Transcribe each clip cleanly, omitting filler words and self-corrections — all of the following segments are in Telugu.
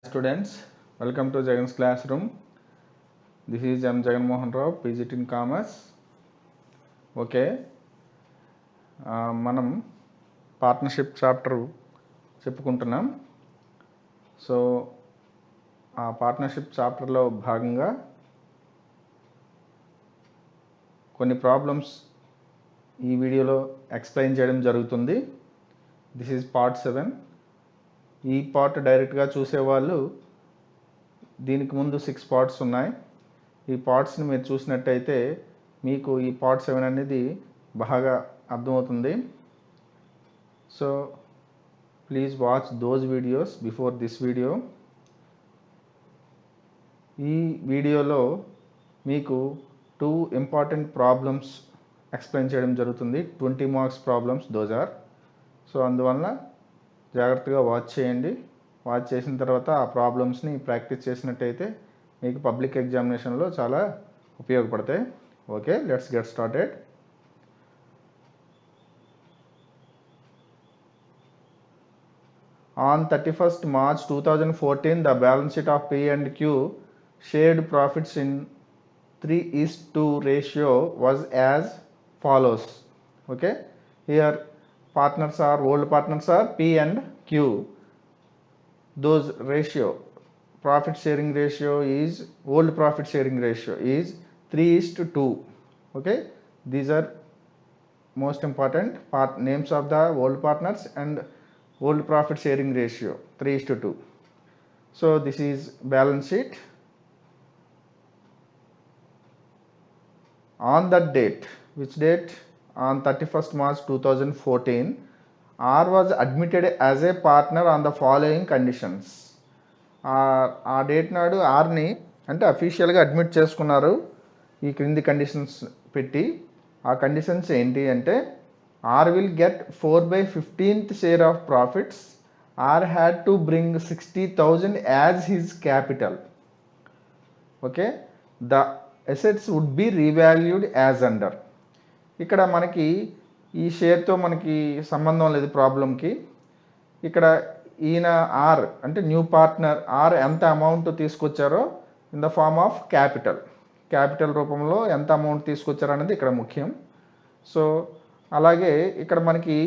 Students, welcome to Jagan's classroom. This is M. Jagan Mohan Rao, PGT in Commerce. Okay మనం పార్ట్నర్షిప్ చాప్టర్ చెప్పుకుంటున్నాం. సో ఆ పార్ట్నర్షిప్ చాప్టర్లో భాగంగా కొన్ని ప్రాబ్లమ్స్ ఈ వీడియోలో ఎక్స్ప్లెయిన్ చేయడం జరుగుతుంది. This is part 7. ఈ పార్ట్ డైరెక్ట్గా చూసేవాళ్ళు దీనికి ముందు 6 పార్ట్స్ ఉన్నాయి. ఈ పార్ట్స్ని మీరు చూసినట్టయితే మీకు ఈ పార్ట్ 7 అనేది బాగా అర్థమవుతుంది. So please watch those videos before this video. ఈ వీడియోలో మీకు 2 ఇంపార్టెంట్ ప్రాబ్లమ్స్ ఎక్స్ప్లెయిన్ చేయడం జరుగుతుంది. 20 marks problems those are. So అందువల్ల జాగ్రత్తగా వాచ్ చేయండి. వాచ్ చేసిన తర్వాత ఆ ప్రాబ్లమ్స్ని ప్రాక్టీస్ చేసినట్టయితే మీకు పబ్లిక్ ఎగ్జామినేషన్లో చాలా ఉపయోగపడతాయి. Okay, let's get started. On 31st March 2014, the balance sheet of P and Q shared profits in 3:2 ratio was as follows. Okay, here partners are, old partners are P and Q. Those ratio, profit sharing ratio is, old profit sharing ratio is 3:2. Okay, these are most important names of the old partners and old profit sharing ratio 3:2. So this is balance sheet. On that date, which date? On 31st March 2014, R was admitted as a partner on the following conditions. ఆ డేట్ నాడు ఆర్ని అంటే అఫీషియల్గా అడ్మిట్ చేసుకున్నారు ఈ క్రింది కండిషన్స్ పెట్టి. ఆ కండిషన్స్ ఏంటి అంటే, R will get 4/15th share of profits. R had to bring 60,000 as his capital. Okay, the assets would be revalued as under. ఇక్కడ మనకి ఈ షేర్తో మనకి సంబంధం లేదు ప్రాబ్లంకి. ఇక్కడ ఈయన ఆర్ అంటే న్యూ పార్ట్నర్ ఆర్ ఎంత అమౌంట్ తీసుకొచ్చారో in the form of capital రూపంలో ఎంత అమౌంట్ తీసుకొచ్చారో అనేది ఇక్కడ ముఖ్యం. సో అలాగే ఇక్కడ మనకి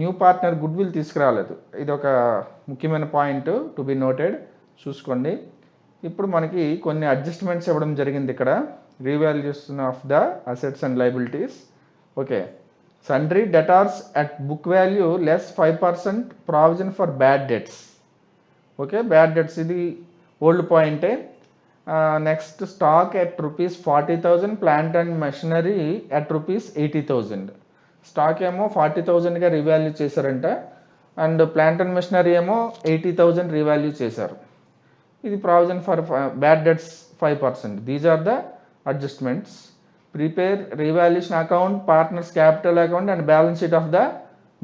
న్యూ పార్ట్నర్ గుడ్ విల్ తీసుకురాలేదు. ఇది ఒక ముఖ్యమైన పాయింట్ టు బి నోటెడ్, చూసుకోండి. ఇప్పుడు మనకి కొన్ని అడ్జస్ట్మెంట్స్ ఇవ్వడం జరిగింది ఇక్కడ, revaluation of the assets and liabilities. Okay, sundry debtors at book value less 5% provision for bad debts. Okay, bad debts ఇది ఓల్డ్ పాయింటే. Next stock at ₹40,000, plant and machinery at ₹80,000. Stock ఏమో 40,000గా రీవాల్యూ చేశారంట, అండ్ ప్లాంట్ అండ్ మెషినరీ ఏమో 80,000 రీవాల్యూ చేశారు. ఇది provision for bad debts 5%. These are the adjustments. Prepare revaluation account, partners capital account and balance sheet of the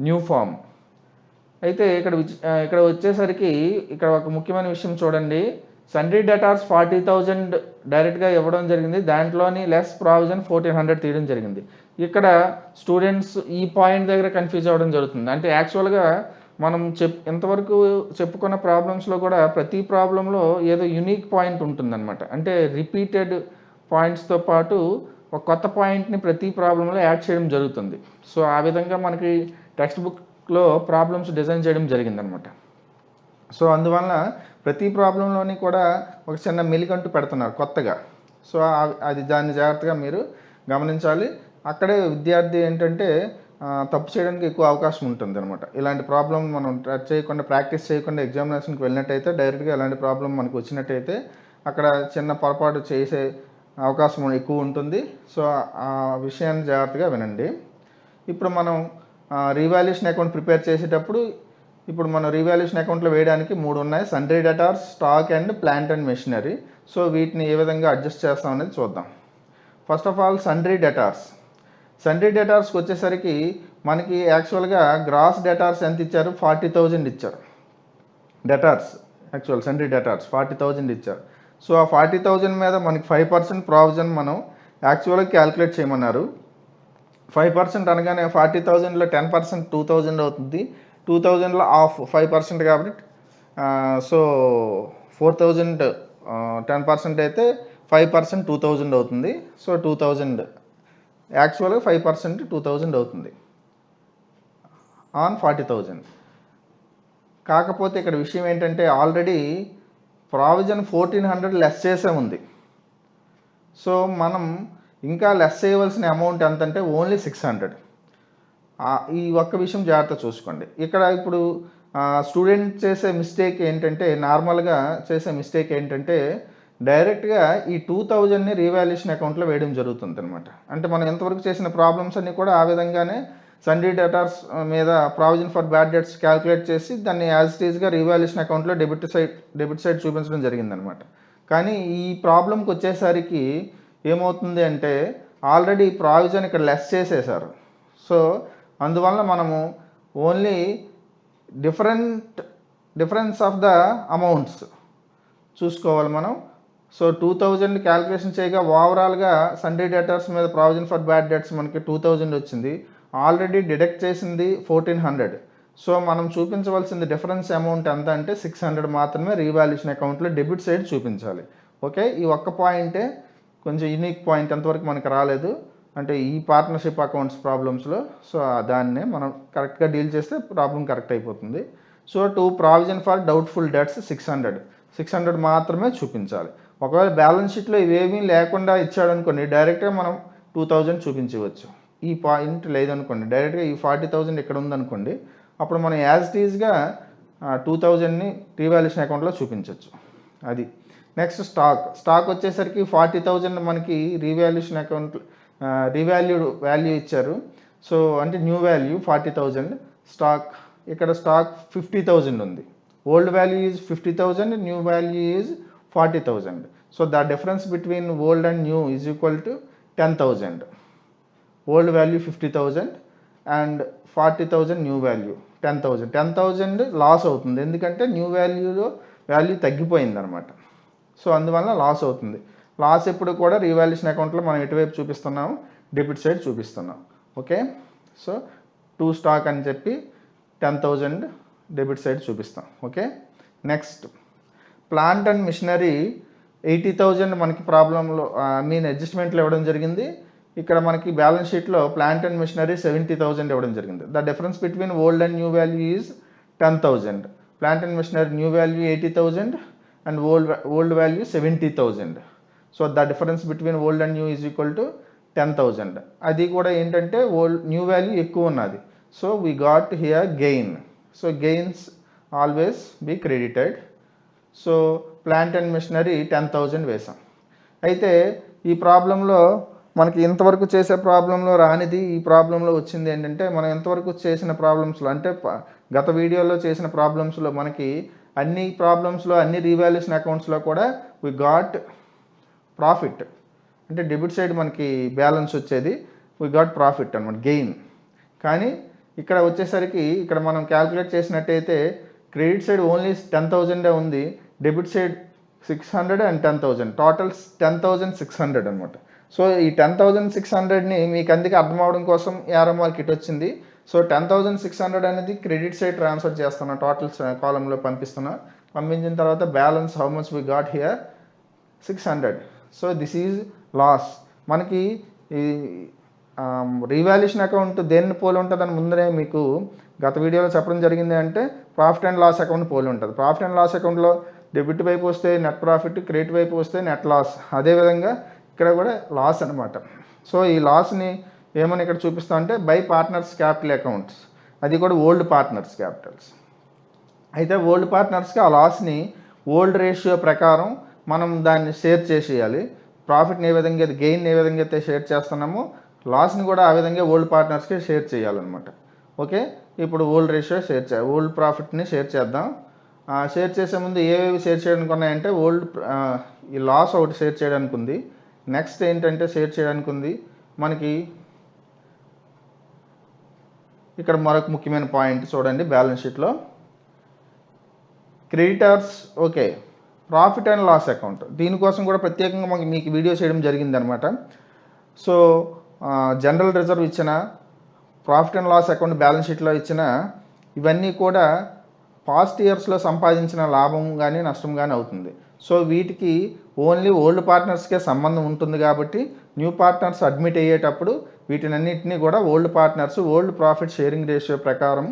new firm. అయితే ఇక్కడ వచ్చేసరికి ఇక్కడ ఒక ముఖ్యమైన విషయం చూడండి. సండ్రీ డెటార్స్ 40,000 డైరెక్ట్గా ఇవ్వడం జరిగింది, దాంట్లోని లెస్ ప్రావిజన్ 1,400 తీయడం జరిగింది. ఇక్కడ స్టూడెంట్స్ ఈ పాయింట్ దగ్గర కన్ఫ్యూజ్ అవ్వడం జరుగుతుంది. అంటే యాక్చువల్గా మనం ఇంతవరకు చెప్పుకున్న ప్రాబ్లమ్స్లో కూడా ప్రతి ప్రాబ్లంలో ఏదో యునిక్ పాయింట్ ఉంటుందన్నమాట. అంటే రిపీటెడ్ పాయింట్స్తో పాటు ఒక కొత్త పాయింట్ని ప్రతి ప్రాబ్లంలో యాడ్ చేయడం జరుగుతుంది. సో ఆ విధంగా మనకి టెక్స్ట్ బుక్లో ప్రాబ్లమ్స్ డిజైన్ చేయడం జరిగిందనమాట. సో అందువలన ప్రతి ప్రాబ్లంలోని కూడా ఒక చిన్న మెలికంటూ పెడుతున్నారు కొత్తగా. సో దాన్ని జాగ్రత్తగా మీరు గమనించాలి. అక్కడే విద్యార్థి ఏంటంటే తప్పు చేయడానికి ఎక్కువ అవకాశం ఉంటుంది అనమాట. ఇలాంటి ప్రాబ్లం మనం చేయకుండా, ప్రాక్టీస్ చేయకుండా ఎగ్జామినేషన్కి వెళ్ళినట్టయితే, డైరెక్ట్గా ఇలాంటి ప్రాబ్లం మనకు వచ్చినట్టయితే అక్కడ చిన్న పొరపాటు చేసే అవకాశం ఎక్కువ ఉంటుంది. సో ఆ విషయాన్ని జాగ్రత్తగా వినండి. ఇప్పుడు మనం రీవాల్యుయేషన్ అకౌంట్ ప్రిపేర్ చేసేటప్పుడు ఇప్పుడు మనం రీవాల్యుయేషన్ అకౌంట్లో వేయడానికి 3 ఉన్నాయి: sundry debtors, stock and plant and machinery. So వీటిని ఏ విధంగా అడ్జస్ట్ చేస్తాం అనేది చూద్దాం. ఫస్ట్ ఆఫ్ ఆల్ సండ్రీ డెటార్స్కి వచ్చేసరికి మనకి యాక్చువల్గా గ్రాస్ డెటార్స్ ఎంత ఇచ్చారు? 40,000 ఇచ్చారు. సండ్రీ డెటార్స్ 40,000 ఇచ్చారు. సో ఆ 40,000 మీద మనకి 5% ప్రావిజన్ మనం యాక్చువల్గా క్యాలిక్యులేట్ చేయమన్నారు. 5% అనగానే 40,000లో 10% 2,000 అవుతుంది. 2,000లో ఆఫ్ 5% కాబట్టి సో 4000 10% అయితే 5% 2000 అవుతుంది. సో 2000 యాక్చువల్గా 5% 2000 అవుతుంది ఆన్ 40,000. కాకపోతే ఇక్కడ విషయం ఏంటంటే ఆల్రెడీ ప్రావిజన్ 1400 లెస్ చేసే ఉంది. సో మనం ఇంకా లెస్ చేయవలసిన అమౌంట్ ఎంత అంటే ఓన్లీ 600. ఈ ఒక్క విషయం జాగ్రత్త చూసుకోండి. ఇక్కడ ఇప్పుడు స్టూడెంట్ చేసే మిస్టేక్ ఏంటంటే, నార్మల్గా చేసే మిస్టేక్ ఏంటంటే డైరెక్ట్గా ఈ 2000ని రీవాల్యుయేషన్ అకౌంట్లో వేయడం జరుగుతుంది అనమాట. అంటే మనం ఎంతవరకు చేసిన ప్రాబ్లమ్స్ అన్నీ కూడా ఆ విధంగానే సన్డీ డేటార్స్ మీద provision for bad debts calculate చేసి దాన్ని యాజ్ ఇట్ ఈస్గా రీవాల్యుయేషన్ అకౌంట్లో డెబిట్ సైడ్ చూపించడం జరిగిందనమాట. కానీ ఈ ప్రాబ్లంకి వచ్చేసరికి ఏమవుతుంది అంటే ఆల్రెడీ ప్రావిజన్ ఇక్కడ లెస్ చేసేసారు. సో అందువల్ల మనము only difference of the amounts చూసుకోవాలి మనం. సో 2000 క్యాల్కులేషన్ చేయగా ఓవరాల్గా సన్డీ డేటర్స్ మీద ప్రావిజన్ ఫర్ బ్యాడ్ డెట్స్ మనకి 2000 వచ్చింది. ఆల్రెడీ డిడక్ట్ చేసింది 1400. సో మనం చూపించవలసింది డిఫరెన్స్ అమౌంట్ ఎంత అంటే 600 మాత్రమే రీవాల్యుయేషన్ అకౌంట్లో డెబిట్ సైడ్ చూపించాలి. ఓకే, ఈ ఒక్క పాయింటే కొంచెం యూనిక్ పాయింట్ ఎంతవరకు మనకు రాలేదు అంటే ఈ పార్ట్నర్షిప్ అకౌంట్స్ ప్రాబ్లమ్స్లో. సో దాన్నే మనం కరెక్ట్గా డీల్ చేస్తే ప్రాబ్లం కరెక్ట్ అయిపోతుంది. So provision for doubtful debts 600 మాత్రమే చూపించాలి. ఒకవేళ బ్యాలెన్స్ షీట్లో ఇవేమీ లేకుండా ఇచ్చాడనుకోండి, డైరెక్ట్గా మనం 2000 చూపించవచ్చు. ఈ పాయింట్ లేదనుకోండి, డైరెక్ట్గా ఈ 40,000 ఇక్కడ ఉందనుకోండి, అప్పుడు మనం యాజ్ ఇట్ ఈజ్గా 2000ని రీవాల్యుయేషన్ అకౌంట్లో చూపించవచ్చు. అది నెక్స్ట్ స్టాక్ వచ్చేసరికి 40,000 మనకి రీవాల్యుయేషన్ అకౌంట్ వాల్యూ ఇచ్చారు. సో అంటే న్యూ వాల్యూ 40,000. ఇక్కడ స్టాక్ 50,000 ఉంది. Old value is 50,000, new value is 40,000. So the difference between old and new is equal to 10,000. Old value 50,000 and 40,000 new value 10,000. 10,000 loss అవుతుంది, ఎందుకంటే న్యూ వాల్యూ తగ్గిపోయింది అనమాట. సో అందువల్ల లాస్ అవుతుంది. లాస్ ఎప్పుడు కూడా రీవాల్యుయేషన్ అకౌంట్లో మనం ఎటువైపు చూపిస్తున్నాము, డెబిట్ సైడ్ చూపిస్తున్నాం. ఓకే, సో స్టాక్ అని చెప్పి 10,000 డెబిట్ సైడ్ చూపిస్తాం. Okay, next plant and machinery 80,000 మనకి ప్రాబ్లంలో అడ్జస్ట్మెంట్లో ఇవ్వడం జరిగింది. ఇక్కడ మనకి బ్యాలెన్స్ షీట్లో ప్లాంట్ అండ్ మిషనరీ 70,000 ఇవ్వడం జరిగింది. The difference between old and new value is 10,000. Plant and machinery new value 80,000 and old value 70,000. So the difference between old and new is equal to 10,000. అది కూడా ఏంటంటే న్యూ వాల్యూ ఎక్కువ ఉన్నది. So we got here gain. So gains always be credited. So plant and machinery 10,000 వేసాం. అయితే ఈ ప్రాబ్లంలో మనకి ఇంతవరకు చేసే ప్రాబ్లంలో రానిది ఈ ప్రాబ్లంలో వచ్చింది ఏంటంటే, మనం ఎంతవరకు చేసిన ప్రాబ్లమ్స్లో అంటే గత వీడియోలో చేసిన ప్రాబ్లమ్స్లో మనకి అన్ని ప్రాబ్లమ్స్లో అన్ని రీవాల్యుయేషన్ అకౌంట్స్లో కూడా వీ గాట్ ప్రాఫిట్. అంటే డెబిట్ సైడ్ మనకి బ్యాలెన్స్ వచ్చేది, వీ గాట్ ప్రాఫిట్ అనమాట, గెయిన్. కానీ ఇక్కడ వచ్చేసరికి ఇక్కడ మనం క్యాల్కులేట్ చేసినట్టయితే క్రెడిట్ సైడ్ ఓన్లీ 10,000 ఉంది, డెబిట్ సైడ్ 600 అండ్ 10,000, టోటల్ 10,600 అనమాట. సో ఈ 10,600ని మీకు అందుకే అర్థం అవడం కోసం యారో మార్క్ ఇటు వచ్చింది. సో 10,600 అనేది క్రెడిట్ సైడ్ ట్రాన్స్ఫర్ చేస్తున్నా, టోటల్ కాలంలో పంపించిన తర్వాత balance how much we got here 600. So this is loss. మనకి ఈ రీవాల్యుయేషన్ అకౌంట్ దేన్ని పోలి ఉంటుందని ముందరే మీకు గత వీడియోలో చెప్పడం జరిగింది. అంటే ప్రాఫిట్ అండ్ లాస్ అకౌంట్ పోలి ఉంటుంది. ప్రాఫిట్ అండ్ లాస్ అకౌంట్లో డెబిట్ వైపు వస్తే నెట్ ప్రాఫిట్, క్రెడిట్ వైపు వస్తే నెట్ లాస్. అదేవిధంగా ఇక్కడ కూడా లాస్ అనమాట. సో ఈ లాస్ని ఏమని ఇక్కడ చూపిస్తాం అంటే బై పార్ట్నర్స్ క్యాపిటల్ అకౌంట్స్, అది కూడా ఓల్డ్ పార్ట్నర్స్ క్యాపిటల్స్. అయితే ఓల్డ్ పార్ట్నర్స్కి ఆ లాస్ని ఓల్డ్ రేషియో ప్రకారం మనం దాన్ని షేర్ చేసేయాలి. ప్రాఫిట్ని ఏ విధంగా గెయిన్ ఏ విధంగా అయితే షేర్ చేస్తున్నామో లాస్ని కూడా ఆ విధంగా ఓల్డ్ పార్ట్నర్స్కి షేర్ చేయాలన్నమాట. ఓకే, ఇప్పుడు ఓల్డ్ రేషియో ఓల్డ్ ప్రాఫిట్ని షేర్ చేద్దాం. షేర్ చేసే ముందు ఏవేవి షేర్ చేయడానికి ఉన్నాయంటే ఈ లాస్ ఒకటి షేర్ చేయడానికి ఉంది. నెక్స్ట్ ఏంటంటే షేర్ చేయడానికి ఉంది మనకి ఇక్కడ మరొక ముఖ్యమైన పాయింట్ చూడండి బ్యాలెన్స్ షీట్లో creditors. Okay, profit and loss account, దీనికోసం కూడా ప్రత్యేకంగా మీకు వీడియో చేయడం జరిగిందనమాట. సో జనరల్ రిజర్వ్ ఇచ్చిన, profit and loss account balance షీట్లో ఇచ్చిన ఇవన్నీ కూడా పాస్ట్ ఇయర్స్లో సంపాదించిన లాభం కానీ నష్టం కానీ అవుతుంది. సో వీటికి ఓన్లీ ఓల్డ్ పార్ట్నర్స్కే సంబంధం ఉంటుంది కాబట్టి న్యూ పార్ట్నర్స్ అడ్మిట్ అయ్యేటప్పుడు వీటినన్నింటినీ కూడా old partners old profit sharing ratio ప్రకారం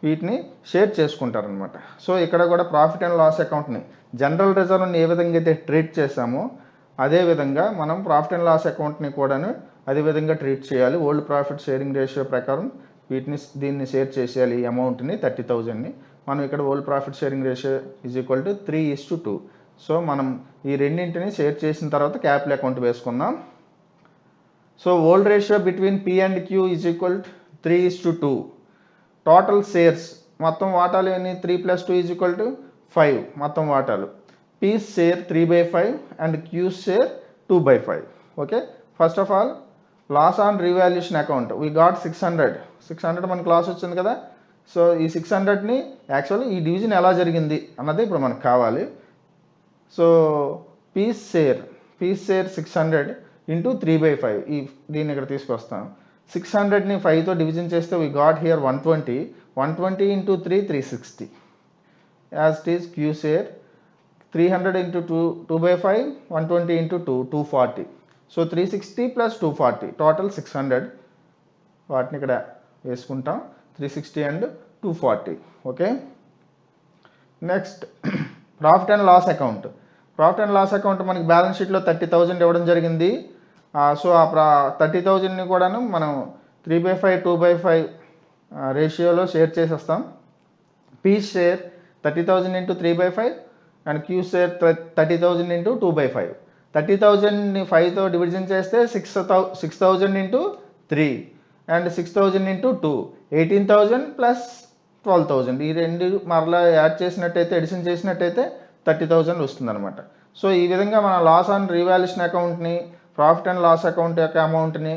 వీటిని షేర్ చేసుకుంటారనమాట. సో ఇక్కడ కూడా ప్రాఫిట్ అండ్ లాస్ అకౌంట్ని జనరల్ రిజర్వ్ని ఏ విధంగా అయితే ట్రీట్ చేశామో అదేవిధంగా మనం ప్రాఫిట్ అండ్ లాస్ అకౌంట్ని కూడాను అదేవిధంగా ట్రీట్ చేయాలి. ఓల్డ్ ప్రాఫిట్ షేరింగ్ రేషియో ప్రకారం దీన్ని షేర్ చేసేయాలి. ఈ అమౌంట్ని 30,000ని మనం ఇక్కడ old profit sharing ratio = 3:2. So మనం ఈ రెండింటిని షేర్ చేసిన తర్వాత క్యాపిటల్ అకౌంట్ వేసుకుందాం. So old ratio between P and Q = 3:2. Total shares మొత్తం వాటాలు ఎన్ని? 3 + 2 = 5 మొత్తం వాటాలు. P share 3/5 and Q share 2/5. Okay, first of all loss on revaluation account we got 600 మనకి లాస్ వచ్చింది కదా. సో ఈ 600ని యాక్చువల్లీ ఈ డివిజన్ ఎలా జరిగింది అన్నది ఇప్పుడు మనకు కావాలి. సో P షేర్ 600 × 3/5 దీన్ని ఇక్కడ తీసుకొస్తాం. 600ని 5తో డివిజన్ చేస్తే we got here 120 × 3 360. As it is Q share 300 × 2/5 120 × 2 240. So 360 + 240 total 600. వాటిని ఇక్కడ వేసుకుంటాం 360 and 240. Okay, next profit and loss account. Profit and loss account మనకి బ్యాలెన్స్ షీట్లో 30,000 ఇవ్వడం జరిగింది. సో ఆ 30,000ని కూడాను మనం 3/5 2/5 రేషియోలో షేర్ చేసేస్తాం. P share 30,000 × 3/5 and Q share 30,000 × 2/5. 30,000ని 5తో డివిజన్ చేస్తే 6,000 × 3 అండ్ 6,000 × 2 18,000 + 12,000. ఈ రెండు మరలా యాడ్ చేసినట్టయితే ఎడిషన్ చేసినట్టయితే 30,000 వస్తుందన్నమాట. సో ఈ విధంగా మన లాస్ ఆన్ రీవాల్యుయేషన్ అకౌంట్ని ప్రాఫిట్ అండ్ లాస్ అకౌంట్ యొక్క అమౌంట్ని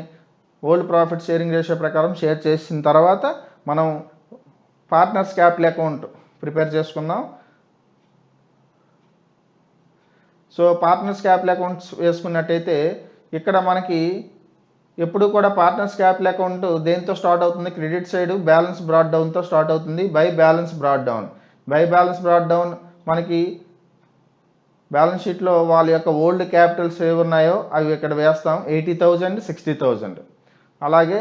ఓల్డ్ ప్రాఫిట్ షేరింగ్ రేషియో ప్రకారం షేర్ చేసిన తర్వాత మనం పార్ట్నర్స్ క్యాపిటల్ అకౌంట్ ప్రిపేర్ చేసుకుందాం. సో పార్ట్నర్స్ క్యాపిటల్ అకౌంట్స్ వేసుకున్నట్టయితే ఇక్కడ మనకి ఎప్పుడు కూడా పార్ట్నర్స్ క్యాపిటల్ అకౌంట్ దేంతో స్టార్ట్ అవుతుంది? క్రెడిట్ సైడ్ బ్యాలెన్స్ బ్రాడ్ డౌన్తో స్టార్ట్ అవుతుంది. బై బ్యాలెన్స్ బ్రాడ్ డౌన్ మనకి బ్యాలెన్స్ షీట్లో వాళ్ళ యొక్క ఓల్డ్ క్యాపిటల్స్ ఏవి ఉన్నాయో అవి ఇక్కడ వేస్తాం. 80,000 60,000. అలాగే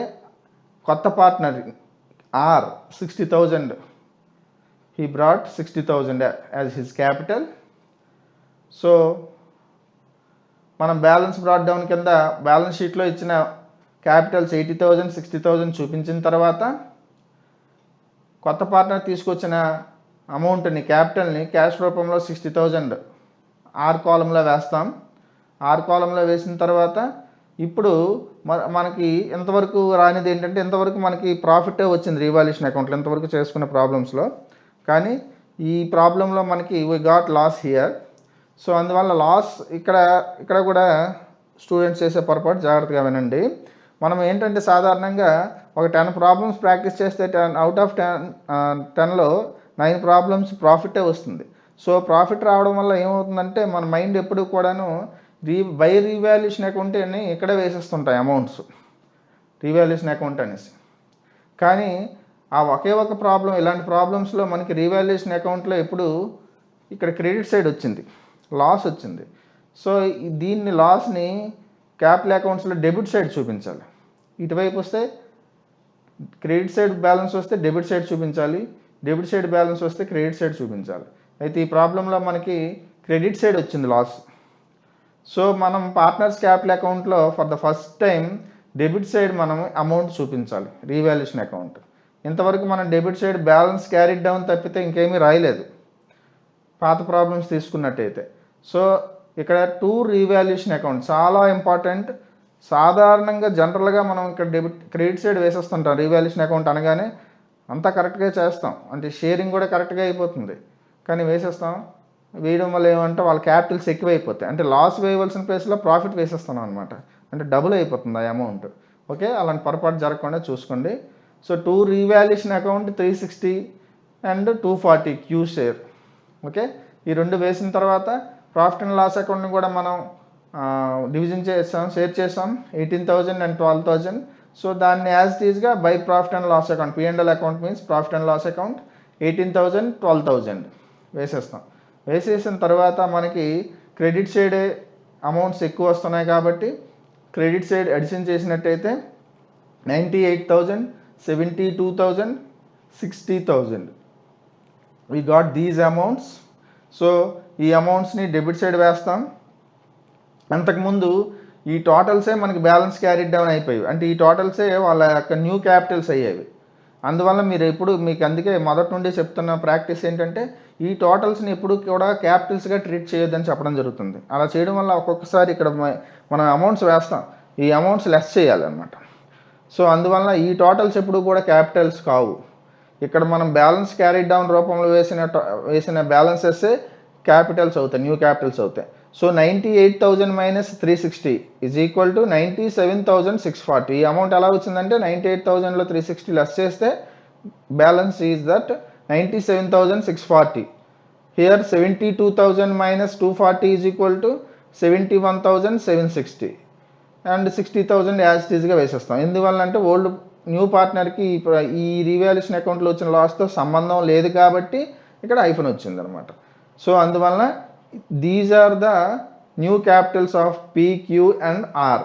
కొత్త partner R 60,000 he brought 60,000 as his capital. So మనం బ్యాలెన్స్ బ్రాడ్ డౌన్ కింద బ్యాలెన్స్ షీట్లో ఇచ్చిన క్యాపిటల్స్ 80,000 60,000 చూపించిన తర్వాత కొత్త పార్ట్నర్ తీసుకొచ్చిన అమౌంట్ని క్యాపిటల్ని క్యాష్ రూపంలో 60,000 R కాలంలో వేస్తాం. R కాలంలో వేసిన తర్వాత ఇప్పుడు మనకి ఎంతవరకు రానిది ఏంటంటే ఇంతవరకు మనకి ప్రాఫిటే వచ్చింది రీవాల్యుయేషన్ అకౌంట్లో ఇంతవరకు చేసుకున్న ప్రాబ్లమ్స్లో. కానీ ఈ ప్రాబ్లంలో మనకి we got loss here. So అందువల్ల లాస్ ఇక్కడ కూడా స్టూడెంట్స్ చేసే పొరపాటు జాగ్రత్తగా వినండి. మనం ఏంటంటే సాధారణంగా ఒక 10 ప్రాబ్లమ్స్ ప్రాక్టీస్ చేస్తే 10లో 9 ప్రాబ్లమ్స్ ప్రాఫిటే వస్తుంది. సో ప్రాఫిట్ రావడం వల్ల ఏమవుతుందంటే మన మైండ్ ఎప్పుడు కూడాను బై రీవాల్యుయేషన్ అకౌంట్ అని ఇక్కడే వేసేస్తుంటాయి అమౌంట్స్ రీవాల్యుయేషన్ అకౌంట్ అనేసి. కానీ ఆ ఒకే ఒక ప్రాబ్లం ఇలాంటి ప్రాబ్లమ్స్లో మనకి రీవాల్యుయేషన్ అకౌంట్లో ఎప్పుడు ఇక్కడ క్రెడిట్ సైడ్ వచ్చింది, లాస్ వచ్చింది. సో దీన్ని లాస్ని క్యాపిటల్ అకౌంట్స్లో డెబిట్ సైడ్ చూపించాలి. ఇటువైపు వస్తే క్రెడిట్ సైడ్ బ్యాలెన్స్ వస్తే డెబిట్ సైడ్ చూపించాలి, డెబిట్ సైడ్ బ్యాలెన్స్ వస్తే క్రెడిట్ సైడ్ చూపించాలి. అయితే ఈ ప్రాబ్లంలో మనకి క్రెడిట్ సైడ్ వచ్చింది లాస్. సో మనం పార్ట్నర్స్ క్యాపిటల్ అకౌంట్లో for the first time debit side మనం అమౌంట్ చూపించాలి రీవాల్యుయేషన్ అకౌంట్. ఇంతవరకు మనం debit side balance carried down తప్పితే ఇంకేమీ రాయలేదు పాత ప్రాబ్లమ్స్ తీసుకున్నట్టయితే. సో ఇక్కడ 2 రీవాల్యుయేషన్ అకౌంట్ చాలా ఇంపార్టెంట్. సాధారణంగా జనరల్గా మనం ఇక్కడ క్రెడిట్ సైడ్ వేసేస్తుంటాం రీవాల్యుయేషన్ అకౌంట్ అనగానే అంతా కరెక్ట్గా చేస్తాం, అంటే షేరింగ్ కూడా కరెక్ట్గా అయిపోతుంది. కానీ వేయడం వల్ల ఏమంటే వాళ్ళ క్యాపిటల్స్ ఎక్కువైపోతాయి, అంటే లాస్ వేయవలసిన ప్లేస్లో ప్రాఫిట్ వేసేస్తున్నాం అనమాట, అంటే డబుల్ అయిపోతుంది ఆ అమౌంట్. ఓకే, అలాంటి పొరపాటు జరగకుండా చూసుకోండి. So 2 revaluation account 360 and 240 Q share. Okay, ఈ రెండు వేసిన తర్వాత ప్రాఫిట్ అండ్ లాస్ అకౌంట్ని కూడా మనం డివిజన్ చేసాం, షేర్ చేసాం 18,000 అండ్ 12,000. సో దాన్ని యాజ్ ఇట్ ఈస్గా by profit and loss account P&L account means profit and loss account 18,000 12,000 వేసేస్తాం. వేసేసిన తర్వాత మనకి క్రెడిట్ సైడ్ అమౌంట్స్ ఎక్కువ వస్తున్నాయి కాబట్టి క్రెడిట్ సైడ్ అడిషన్ చేసినట్టయితే 98,000, 72,000, 60,000 we got these amounts. So ఈ అమౌంట్స్ని డెబిట్ సైడ్ వేస్తాం. అంతకుముందు ఈ టోటల్సే మనకి బ్యాలెన్స్ క్యారీడ్ డౌన్ అయిపోయాయి, అంటే ఈ టోటల్సే వాళ్ళ యొక్క న్యూ క్యాపిటల్స్ అయ్యేవి. అందువల్ల మీరు ఎప్పుడు మీకు అందుకే మొదటి నుండి చెప్తున్న ప్రాక్టీస్ ఏంటంటే ఈ టోటల్స్ని ఎప్పుడు కూడా క్యాపిటల్స్గా ట్రీట్ చేయొద్దని చెప్పడం జరుగుతుంది. అలా చేయడం వల్ల ఒక్కొక్కసారి ఇక్కడ మనం అమౌంట్స్ వేస్తాం, ఈ అమౌంట్స్ లెస్ చేయాలన్నమాట. సో అందువల్ల ఈ టోటల్స్ ఎప్పుడు కూడా క్యాపిటల్స్ కావు. ఇక్కడ మనం బ్యాలెన్స్ క్యారీడ్ డౌన్ రూపంలో వేసిన బ్యాలెన్సెస్ క్యాపిటల్స్ అవుతాయి, న్యూ క్యాపిటల్స్ అవుతాయి. So 98,000 minus 360 is equal to 97,640. ఈ అమౌంట్ ఎలా వచ్చిందంటే 98,000లో 360 లెస్ చేస్తే balance is that 97,640. Here 72,000 minus 240 is equal to 71,760 and 60,000 as it ఈజ్గా వేసేస్తాం. ఎందువల్ల అంటే ఓల్డ్ న్యూ పార్ట్నర్కి ఈ రీవాల్యుయేషన్ అకౌంట్లో వచ్చిన లాస్తో సంబంధం లేదు కాబట్టి ఇక్కడ ఐఫోన్ వచ్చింది అనమాట. సో అందువలన these are the new capitals of P, Q and R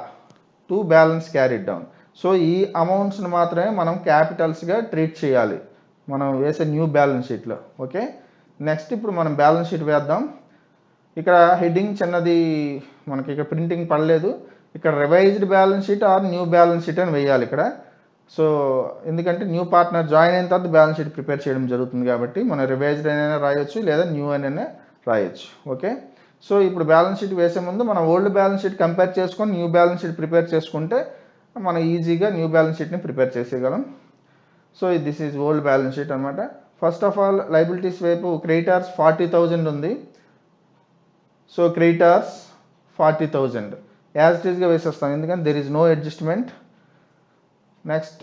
to balance carried down. So ఈ అమౌంట్స్ని మాత్రమే మనం క్యాపిటల్స్గా ట్రీట్ చేయాలి మనం వేసే న్యూ బ్యాలెన్స్ షీట్లో. ఓకే, నెక్స్ట్ ఇప్పుడు మనం బ్యాలెన్స్ షీట్ వేద్దాం. ఇక్కడ హెడ్డింగ్ చిన్నది మనకి ఇక్కడ ప్రింటింగ్ పడలేదు, ఇక్కడ revised balance sheet or new balance sheet అని వేయాలి ఇక్కడ. సో ఎందుకంటే న్యూ పార్ట్నర్ జాయిన్ అయిన తర్వాత బ్యాలెన్స్ షీట్ ప్రిపేర్ చేయడం జరుగుతుంది కాబట్టి మనం రివైజ్డ్ అయినా రాయొచ్చు లేదా న్యూ అయినా రాయొచ్చు. ఓకే, సో ఇప్పుడు బ్యాలెన్స్ షీట్ వేసే ముందు మనం ఓల్డ్ బ్యాలెన్స్ షీట్ కంపేర్ చేసుకొని న్యూ బ్యాలెన్స్ షీట్ ప్రిపేర్ చేసుకుంటే మనం ఈజీగా న్యూ బ్యాలెన్స్ షీట్ని ప్రిపేర్ చేసేయగలం. So this is old balance sheet అనమాట. ఫస్ట్ ఆఫ్ ఆల్ లైబిలిటీస్ వైపు క్రెడిటార్స్ 40,000 ఉంది. సో క్రెడిటార్స్ 40,000 యాజ్ ఇట్ ఈస్గా వేసేస్తాం ఎందుకంటే there is no adjustment. Next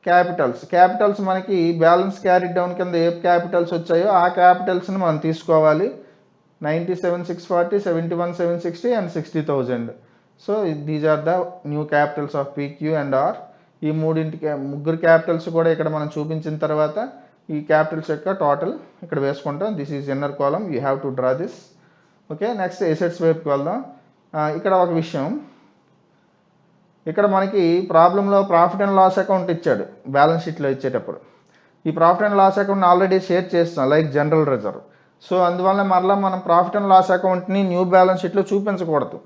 capitals మనకి బ్యాలెన్స్ క్యారీ డౌన్ కింద ఏ క్యాపిటల్స్ వచ్చాయో ఆ క్యాపిటల్స్ని మనం తీసుకోవాలి. 97,640, 71,760 and 60,000. So these are the new capitals of P Q and R. ఈ ముగ్గురు క్యాపిటల్స్ కూడా ఇక్కడ మనం చూపించిన తర్వాత ఈ క్యాపిటల్స్ యొక్క టోటల్ ఇక్కడ వేసుకుంటాం. This is inner column, you have to draw this. Okay, next assets వైపుకి వెళ్దాం. ఇక్కడ ఒక విషయం, ఇక్కడ మనకి ప్రాబ్లంలో ప్రాఫిట్ అండ్ లాస్ అకౌంట్ ఇచ్చాడు బ్యాలెన్స్ షీట్లో ఇచ్చేటప్పుడు. ఈ ప్రాఫిట్ అండ్ లాస్ అకౌంట్ని ఆల్రెడీ షేర్ చేస్తాం లైక్ జనరల్ రిజర్వ్. సో అందువల్ల మరలా మనం ప్రాఫిట్ అండ్ లాస్ అకౌంట్ని న్యూ బ్యాలెన్స్ షీట్లో చూపించకూడదు,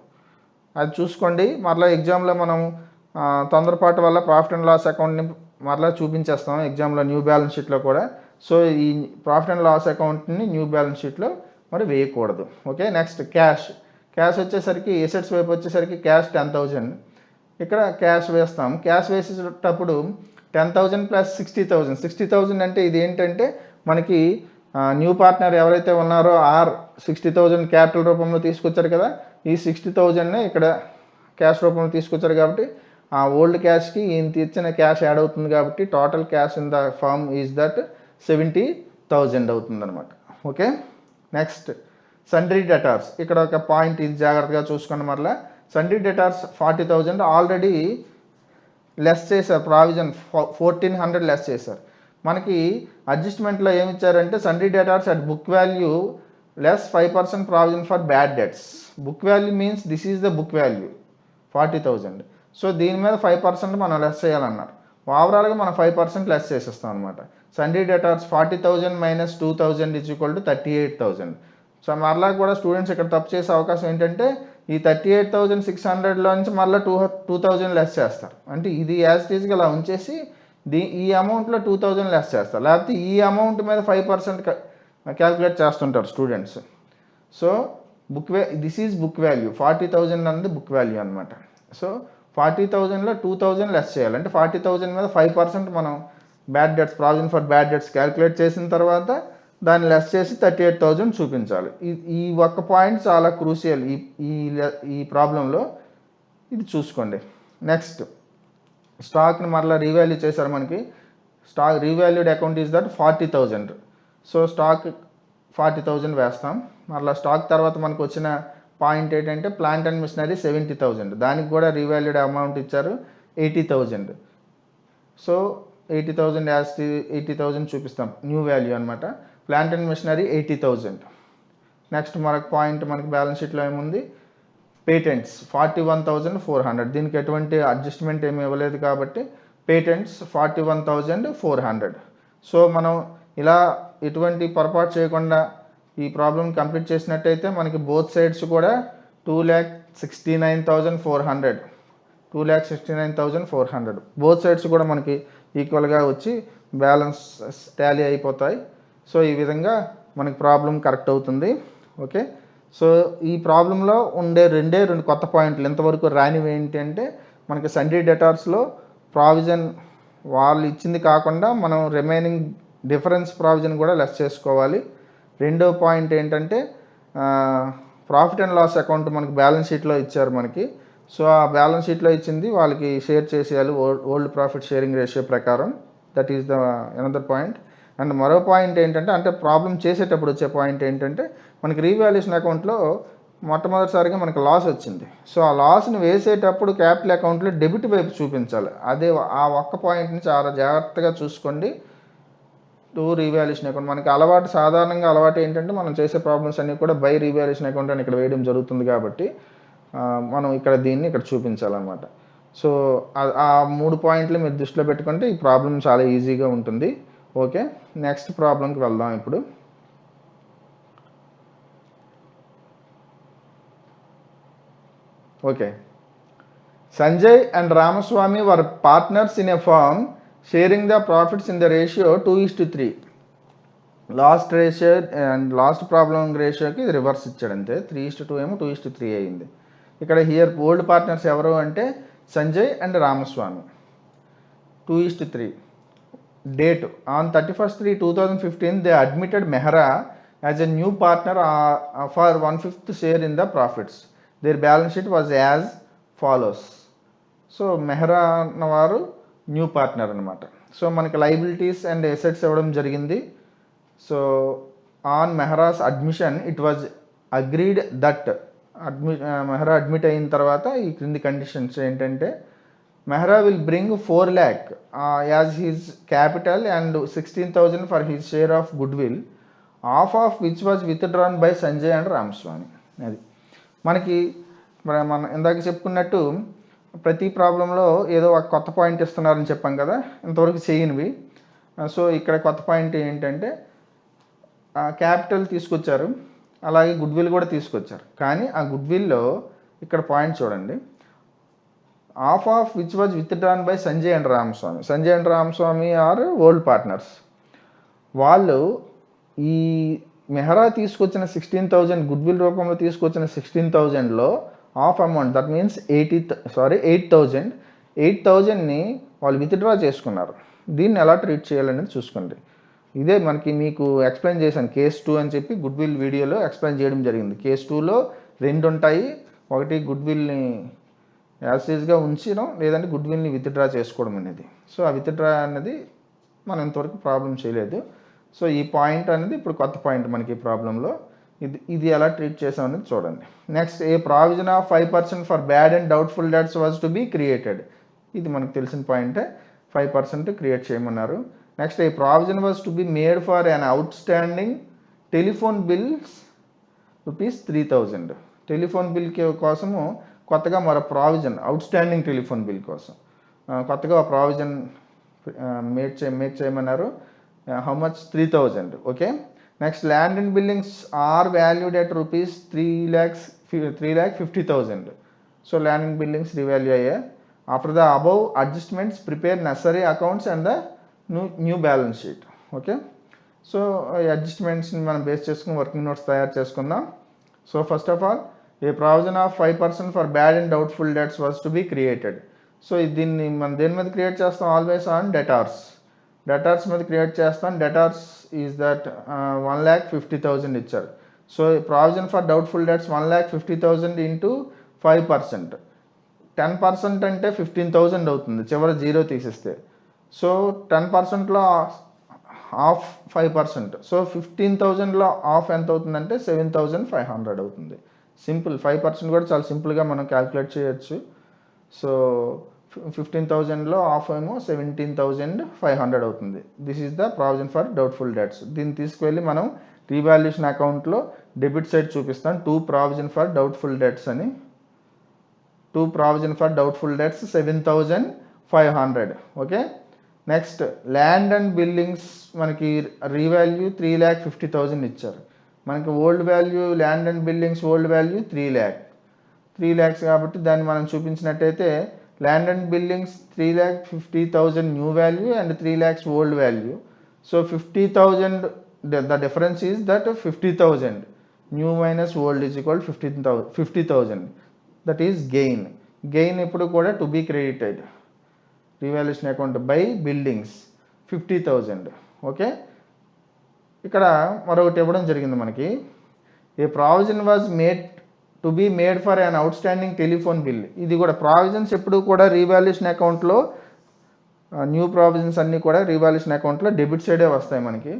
అది చూసుకోండి. మరలా ఎగ్జామ్లో మనం తొందరపాటు వల్ల ప్రాఫిట్ అండ్ లాస్ అకౌంట్ని మరలా చూపించేస్తాం ఎగ్జామ్లో న్యూ బ్యాలెన్స్ షీట్లో కూడా. సో ఈ ప్రాఫిట్ అండ్ లాస్ అకౌంట్ని న్యూ బ్యాలెన్స్ షీట్లో మరి వేయకూడదు. ఓకే, నెక్స్ట్ క్యాష్ వచ్చేసరికి ఎసెట్స్ వైపు వచ్చేసరికి క్యాష్ 10,000. ఇక్కడ క్యాష్ వేస్తాం. క్యాష్ వేసేటప్పుడు 10,000 ప్లస్ 60,000 అంటే ఇది ఏంటంటే మనకి న్యూ పార్ట్నర్ ఎవరైతే ఉన్నారో ఆర్ 60,000 క్యాపిటల్ రూపంలో తీసుకొచ్చారు కదా, ఈ 60,000నే ఇక్కడ క్యాష్ రూపంలో తీసుకొచ్చారు కాబట్టి ఆ ఓల్డ్ క్యాష్కి ఈయన తెచ్చిన క్యాష్ యాడ్ అవుతుంది కాబట్టి total cash in the firm is that 70,000 అవుతుంది అనమాట. Okay, next sundry debtors. ఇక్కడ ఒక పాయింట్ ఇది జాగ్రత్తగా చూసుకున్న మరలా సండ్రీ డెటార్స్ 40,000 ఆల్రెడీ లెస్ చేశారు, ప్రావిజన్ 1,400 లెస్ చేశారు. మనకి అడ్జస్ట్మెంట్లో ఏమి ఇచ్చారంటే sundry debtors at book value less 5% provision for bad debts. Book value means this is the book value 40,000. So దీని మీద 5% మనం లెస్ చేయాలన్నారు. ఓవరాల్గా మనం 5% లెస్ చేసేస్తాం అనమాట. Sundry debtors 40,000 minus 2,000 is equal to 38,000. So మరలా కూడా స్టూడెంట్స్ ఇక్కడ తప్పు చేసే అవకాశం ఏంటంటే ఈ 38,600లో నుంచి మళ్ళీ 2,000 లెస్ చేస్తారు. అంటే ఇది యాజ్ ఇట్ ఈజ్గా అలా ఉంచేసి ఈ అమౌంట్లో 2,000 లెస్ చేస్తారు, లేకపోతే ఈ అమౌంట్ మీద 5% క్యాల్కులేట్ చేస్తుంటారు students. So this is book value 40,000 అన్నది బుక్ వాల్యూ అనమాట. సో 40,000లో 2,000 లెస్ చేయాలి, అంటే 40,000 మీద 5% మనం bad debts provision for bad debts calculate చేసిన తర్వాత దాన్ని లెస్ చేసి 38,000 చూపించాలి. ఈ ఒక్క పాయింట్ చాలా క్రూషియల్ ఈ ప్రాబ్లంలో, ఇది చూసుకోండి. నెక్స్ట్ స్టాక్ని మరలా రీవాల్యూ చేశారు మనకి. Stock రీవాల్యూడ్ account is that 40,000. So stock 40,000 వేస్తాం. మరలా స్టాక్ తర్వాత మనకు వచ్చిన పాయింట్ ఏంటంటే ప్లాంట్ అండ్ మిషనరీ 70,000, దానికి కూడా రీవాల్యూడ్ అమౌంట్ ఇచ్చారు 80,000. సో 80,000 యాజ్ 80,000 చూపిస్తాం, న్యూ వాల్యూ అనమాట. Plant and machinery 80,000. నెక్స్ట్ మనకు పాయింట్ మనకి బ్యాలెన్స్ షీట్లో ఏముంది, పేటెంట్స్ 41,400. దీనికి ఎటువంటి అడ్జస్ట్మెంట్ ఏమి ఇవ్వలేదు కాబట్టి పేటెంట్స్ 41,400. సో మనం ఇలా ఎటువంటి పొరపాటు చేయకుండా ఈ ప్రాబ్లం కంప్లీట్ చేసినట్టయితే మనకి బోత్ సైడ్స్ కూడా 2,69,400 2,69,400 బోత్ సైడ్స్ కూడా మనకి ఈక్వల్గా వచ్చి బ్యాలెన్స్ టాలీ అయిపోతాయి. సో ఈ విధంగా మనకి ప్రాబ్లం కరెక్ట్ అవుతుంది. ఓకే, సో ఈ ప్రాబ్లంలో ఉండే రెండు కొత్త పాయింట్లు ఇంతవరకు రానివి ఏంటి అంటే, మనకి సండీ డెటార్స్లో ప్రావిజన్ వాళ్ళు ఇచ్చింది కాకుండా మనం రిమైనింగ్ డిఫరెన్స్ ప్రావిజన్ కూడా లెస్ చేసుకోవాలి. రెండో పాయింట్ ఏంటంటే, ప్రాఫిట్ అండ్ లాస్ అకౌంట్ మనకి బ్యాలెన్స్ షీట్లో ఇచ్చారు మనకి. సో ఆ బ్యాలెన్స్ షీట్లో ఇచ్చింది వాళ్ళకి షేర్ చేసేయాలి ఓల్డ్ ప్రాఫిట్ షేరింగ్ రేషియో ప్రకారం. That is the another point. And మరో పాయింట్ ఏంటంటే, అంటే ప్రాబ్లం చేసేటప్పుడు వచ్చే పాయింట్ ఏంటంటే, మనకి రీవాల్యుయేషన్ అకౌంట్లో మొట్టమొదటిసారిగా మనకి లాస్ వచ్చింది. సో ఆ లాస్ని వేసేటప్పుడు క్యాపిటల్ అకౌంట్లో డెబిట్ వైపు చూపించాలి. అదే ఆ ఒక్క పాయింట్ని చాలా జాగ్రత్తగా చూసుకోండి. రీవాల్యుయేషన్ అకౌంట్ మనకి సాధారణంగా అలవాటు ఏంటంటే, మనం చేసే ప్రాబ్లమ్స్ అన్నీ కూడా బై రీవాల్యుయేషన్ అకౌంట్ అని ఇక్కడ వేయడం జరుగుతుంది కాబట్టి మనం దీన్ని ఇక్కడ చూపించాలన్నమాట. సో ఆ 3 పాయింట్లు మీరు దృష్టిలో పెట్టుకుంటే ఈ ప్రాబ్లం చాలా ఈజీగా ఉంటుంది. ఓకే, నెక్స్ట్ ప్రాబ్లంకి వెళ్దాం ఇప్పుడు. Okay, Sanjay and Ramaswamy were partners in a firm sharing the profits in the ratio 2:3. Last ratio and last problem రేషియోకి ఇది రివర్స్ ఇచ్చాడు అంతే. 3:2 ఏమో 2:3 అయింది. ఇక్కడ హియర్ ఓల్డ్ పార్ట్నర్స్ ఎవరు అంటే Sanjay and Ramaswamy. 2:3. Date on 31/3/2015 they admitted Mehra as a new partner for 1/5 share in the profits. Their balance sheet was as follows. So Mehra అన్నవారు న్యూ పార్ట్నర్ అనమాట. సో మనకి లైబిలిటీస్ అండ్ ఎసెట్స్ ఇవ్వడం జరిగింది. So on Mehra's admission it was agreed that Mehra admit అయిన తర్వాత ఈ క్రింది కండిషన్స్ ఏంటంటే, Mehra will bring 4 lakh as his capital and 16,000 for his share of good will, of which was withdrawn by Sanjay and Ramaswamy. అది మనకి మనం ఇందాక చెప్పుకున్నట్టు ప్రతి ప్రాబ్లంలో ఏదో ఒక కొత్త పాయింట్ ఇస్తున్నారని చెప్పాం కదా, ఇంతవరకు చేయనివి. సో ఇక్కడ కొత్త పాయింట్ ఏంటంటే, క్యాపిటల్ తీసుకొచ్చారు, అలాగే గుడ్ విల్ కూడా తీసుకొచ్చారు. కానీ ఆ గుడ్ విల్లో ఇక్కడ పాయింట్ చూడండి, of which was withdrawn by Sanjay and Ramaswamy. Sanjay and Ramaswamy are old partners. వాళ్ళు ఈ మెహ్రా తీసుకొచ్చిన 16,000 గుడ్ విల్ రూపంలో తీసుకొచ్చిన 16,000లో ఆఫ్ అమౌంట్, దట్ మీన్స్ 8,000ని వాళ్ళు విత్డ్రా చేసుకున్నారు. దీన్ని ఎలా ట్రీట్ చేయాలనేది చూసుకోండి. ఇదే మీకు ఎక్స్ప్లెయిన్ చేశాను, కేస్ 2 అని చెప్పి గుడ్ విల్ వీడియోలో ఎక్స్ప్లెయిన్ చేయడం జరిగింది. కేస్ 2లో 2 ఉంటాయి. ఒకటి గుడ్ విల్ని యాసిడ్గా ఉంచడం, లేదంటే గుడ్ విల్ని విత్డ్రా చేసుకోవడం అనేది. సో ఆ విత్డ్రా అనేది మనం ఇంతవరకు ప్రాబ్లం చేయలేదు. సో ఈ పాయింట్ అనేది ఇప్పుడు కొత్త పాయింట్ మనకి ఈ ప్రాబ్లంలో. ఇది ఎలా ట్రీట్ చేసామనేది చూడండి. Next, a provision of 5% for bad and doubtful debts was to be created. ఇది మనకు తెలిసిన పాయింటే, 5% క్రియేట్ చేయమన్నారు. Next, a provision was to be made for an outstanding telephone bills ₹3,000. Telephone bill కోసము కొత్తగా మరో provision, outstanding telephone bill కోసం కొత్తగా ప్రావిజన్ మేక్ చేయమన్నారు. How much? 3,000. Okay, next, land and buildings are valued at ₹3,50,000. So land and buildings రివాల్యూ అయ్యాయి. After the above adjustments prepare necessary accounts and the new balance sheet. Okay, so ఈ అడ్జస్ట్మెంట్స్ని మనం బేస్ చేసుకుని వర్కింగ్ నోట్స్ తయారు చేసుకుందాం. So first of all, a provision of 5% for bad and doubtful debts was to be created. So దీన్ని మనం దేని మీద క్రియేట్ చేస్తాం? ఆల్వేస్ ఆన్ డెటార్స్ మీద క్రియేట్ చేస్తాం. డెటార్స్ ఈజ్ దట్ 1,50,000 ఇచ్చారు. So provision for doubtful debts 1,50,000 into 5%. 10% అంటే 15,000 అవుతుంది, చివరి 0 తీసేస్తే. సో 10%లో ఆఫ్ 5%. సో 15,000లో ఆఫ్ ఎంత అవుతుందంటే 7,500 అవుతుంది. సింపుల్. 5% కూడా చాలా సింపుల్గా మనం క్యాలిక్యులేట్ చేయొచ్చు. సో 15,000లో హాఫ్ ఏమో 17,500 అవుతుంది. This is the provision for doubtful debts. దీన్ని తీసుకువెళ్ళి మనం రీవాల్యుయేషన్ అకౌంట్లో డెబిట్ సైడ్ చూపిస్తాం. To provision for doubtful debts అని. To provision for doubtful debts 7,500. Okay. Next land and buildings మనకి రీవాల్యూ 3,50,000 ఇచ్చారు. మనకి old value land and buildings old value 3 lakhs కాబట్టి దాన్ని మనం చూపించినట్టయితే land and buildings 3,50,000 new value and 3 lakhs old value. So 50,000 the difference is that 50,000 new minus old is equal to 50,000. That is gain ఎప్పుడు కూడా to be credited revaluation account by buildings 50,000. Okay. ఇక్కడ మరొకటి ఇవ్వడం జరిగింది మనకి. A provision was made to be made for an outstanding telephone bill. ఇది కూడా ప్రావిజన్స్ ఎప్పుడు కూడా రీవాల్యుయేషన్ అకౌంట్లో న్యూ ప్రావిజన్స్ అన్నీ కూడా రీవాల్యుయేషన్ అకౌంట్లో డెబిట్ సైడే వస్తాయి మనకి.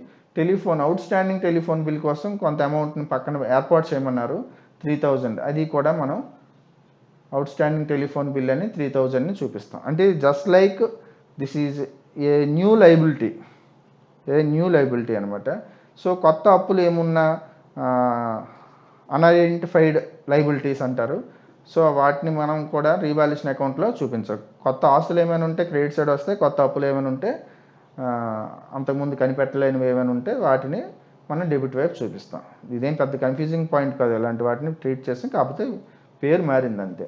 అవుట్ స్టాండింగ్ టెలిఫోన్ బిల్ కోసం కొంత అమౌంట్ని పక్కన ఏర్పాటు చేయమన్నారు 3,000. అది కూడా మనం అవుట్ స్టాండింగ్ టెలిఫోన్ బిల్ అని 3,000ని చూపిస్తాం. అంటే just like this is a new liability అనమాట. సో కొత్త అప్పులు ఏమున్నా అన్ఐడెంటిఫైడ్ లైబిలిటీస్ అంటారు. సో వాటిని మనం కూడా రీవాల్యుయేషన్ అకౌంట్లో చూపించాం. కొత్త ఆస్తులు ఏమైనా ఉంటే క్రెడిట్ సైడ్ వస్తాయి, కొత్త అప్పులు ఏమైనా ఉంటే అంతకుముందు కనిపెట్టలేనివి ఏమైనా ఉంటే వాటిని మనం డెబిట్ వైపు చూపిస్తాం. ఇదేం పెద్ద కన్ఫ్యూజింగ్ పాయింట్ కాదు. ఇలాంటి వాటిని ట్రీట్ చేస్తాం, కాకపోతే పేరు మారింది అంతే.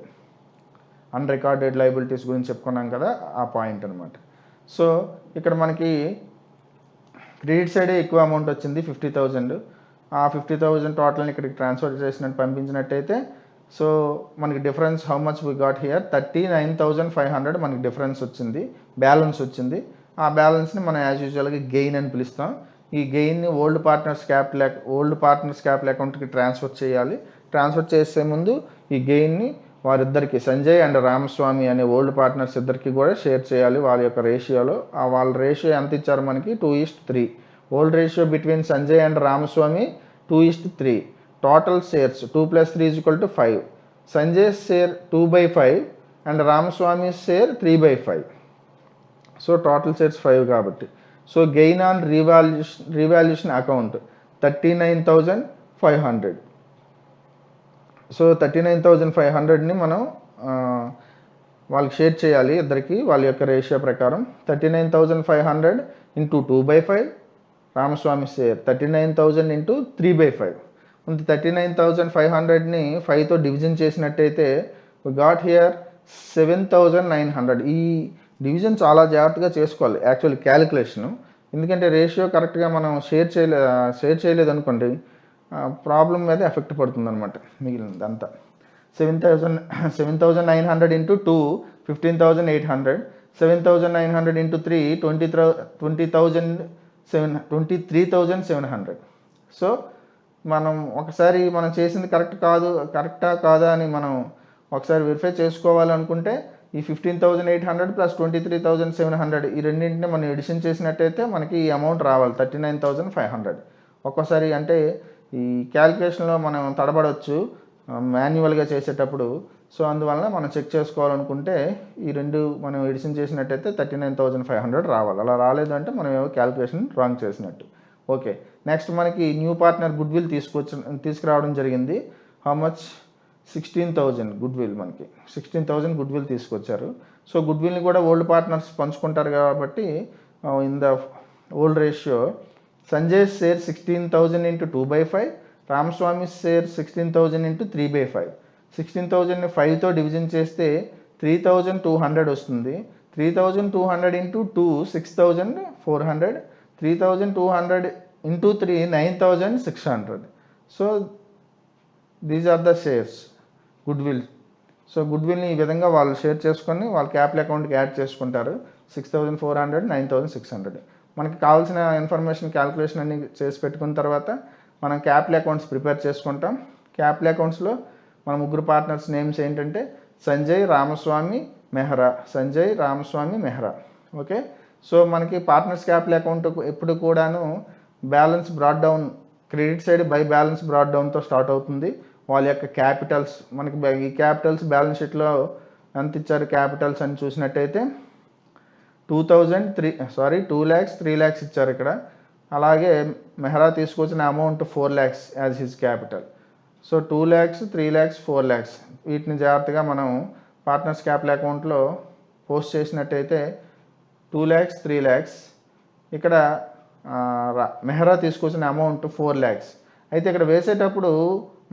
అన్రికార్డెడ్ లైబిలిటీస్ గురించి చెప్పుకున్నాం కదా, ఆ పాయింట్ అనమాట. సో ఇక్కడ మనకి క్రెడిట్ సైడే ఎక్కువ అమౌంట్ వచ్చింది 50,000. ఆ 50,000 టోటల్ని ఇక్కడికి ట్రాన్స్ఫర్ చేసినట్టు పంపించినట్టయితే సో మనకి difference how much we got here 39,500 మనకి డిఫరెన్స్ వచ్చింది, బ్యాలెన్స్ వచ్చింది. ఆ బ్యాలెన్స్ని మనం యాజ్ యూజువల్గా గెయిన్ అని పిలుస్తాం. ఈ గెయిన్ని ఓల్డ్ పార్ట్నర్స్ క్యాపిటల్ అకౌంట్కి ట్రాన్స్ఫర్ చేయాలి. ట్రాన్స్ఫర్ చేసే ముందు ఈ గెయిన్ని వారిద్దరికి సంజయ్ అండ్ రామస్వామి అనే ఓల్డ్ పార్ట్నర్స్ ఇద్దరికి కూడా షేర్ చేయాలి వాళ్ళ యొక్క రేషియోలో. వాళ్ళ రేషియో ఎంత ఇచ్చారు మనకి 2:3. Old ratio between Sanjay and Ramaswamy 2:3. Total shares 2 + 3 = 5. Sanjay share 2/5 and Ramaswamy share 3/5. So total shares 5 కాబట్టి. So gain on revaluation account 39,500. So 39,500ని మనం వాళ్ళకి షేర్ చేయాలి ఇద్దరికి వాళ్ళ యొక్క రేషియో ప్రకారం. 39,500 ఇంటూ 2/5 రామస్వామి షేర్ 39,000 ఇంటూ 3/5. 39,500ని 5తో డివిజన్ చేసినట్టయితే గాట్ హియర్ 7,900. ఈ డివిజన్ చాలా జాగ్రత్తగా చేసుకోవాలి యాక్చువల్ క్యాలిక్యులేషను. ఎందుకంటే రేషియో కరెక్ట్గా మనం షేర్ చేయలేదు అనుకోండి, ప్రాబ్లం మీద ఎఫెక్ట్ పడుతుంది అనమాట మిగిలినదంతా. 7,900 ఇంటూ 2 15,800. 7,900 ఇంటూ 3 23,700. సో మనం ఒకసారి మనం చేసింది కరెక్టా కాదా అని మనం ఒకసారి వెరిఫై చేసుకోవాలనుకుంటే ఈ 15,800 ప్లస్ 23,700 ఈ రెండింటిని మనం ఎడిషన్ చేసినట్టయితే మనకి ఈ అమౌంట్ రావాలి 39,500. ఒక్కోసారి అంటే ఈ క్యాలిక్యులేషన్లో మనం తడబడవచ్చు మాన్యువల్గా చేసేటప్పుడు. సో అందువల్ల మనం చెక్ చేసుకోవాలనుకుంటే ఈ రెండు మనం ఎడిషన్ చేసినట్టయితే 39,500 రావాలి. అలా రాలేదంటే మనం ఏవో క్యాలిక్యులేషన్ రాంగ్ చేసినట్టు. ఓకే. నెక్స్ట్ మనకి న్యూ పార్ట్నర్ గుడ్విల్ తీసుకురావడం జరిగింది. హౌ మచ్ 16,000 గుడ్విల్, మనకి 16,000 గుడ్విల్ తీసుకొచ్చారు. సో గుడ్విల్ని కూడా ఓల్డ్ పార్ట్నర్స్ పంచుకుంటారు కాబట్టి in the old ratio Sanjay share 16,000 into 2/5, Ramaswamy share 16,000 into 3/5. 16,000ని 5తో డివిజన్ చేస్తే 3,200 వస్తుంది. 3,200 into 2 6,400. 3,200 into 3 9,600. So these are the shares goodwill. So గుడ్విల్ని ఈ విధంగా వాళ్ళు షేర్ చేసుకొని వాళ్ళ క్యాపిటల్ అకౌంట్కి యాడ్ చేసుకుంటారు. 6,400 9,600. మనకి కావాల్సిన ఇన్ఫర్మేషన్ క్యాలిక్యులేషన్ అన్ని చేసి పెట్టుకున్న తర్వాత మనం క్యాపిటల్ అకౌంట్స్ ప్రిపేర్ చేసుకుంటాం. క్యాపిటల్ అకౌంట్స్లో మన ముగ్గురు పార్ట్నర్స్ నేమ్స్ ఏంటంటే సంజయ్ రామస్వామి మెహ్రా. ఓకే. సో మనకి పార్ట్నర్స్ క్యాపిటల్ అకౌంట్ ఎప్పుడు కూడాను balance brought down, credit side by balance brought డౌన్తో స్టార్ట్ అవుతుంది. వాళ్ళ యొక్క క్యాపిటల్స్ మనకి ఈ క్యాపిటల్స్ బ్యాలెన్స్ షీట్లో ఎంత ఇచ్చారు క్యాపిటల్స్ అని చూసినట్టయితే 2 lakhs 3 lakhs ఇచ్చారు ఇక్కడ. అలాగే మెహ్రా తీసుకొచ్చిన amount 4 lakhs as his capital. So 2 lakhs 3 lakhs 4 lakhs వీటిని జాగ్రత్తగా మనం పార్ట్నర్స్ క్యాపిటల్ అకౌంట్లో పోస్ట్ చేసినట్టయితే 2 lakhs 3 lakhs ఇక్కడ మెహ్రా తీసుకొచ్చిన అమౌంట్ 4 lakhs. అయితే ఇక్కడ వేసేటప్పుడు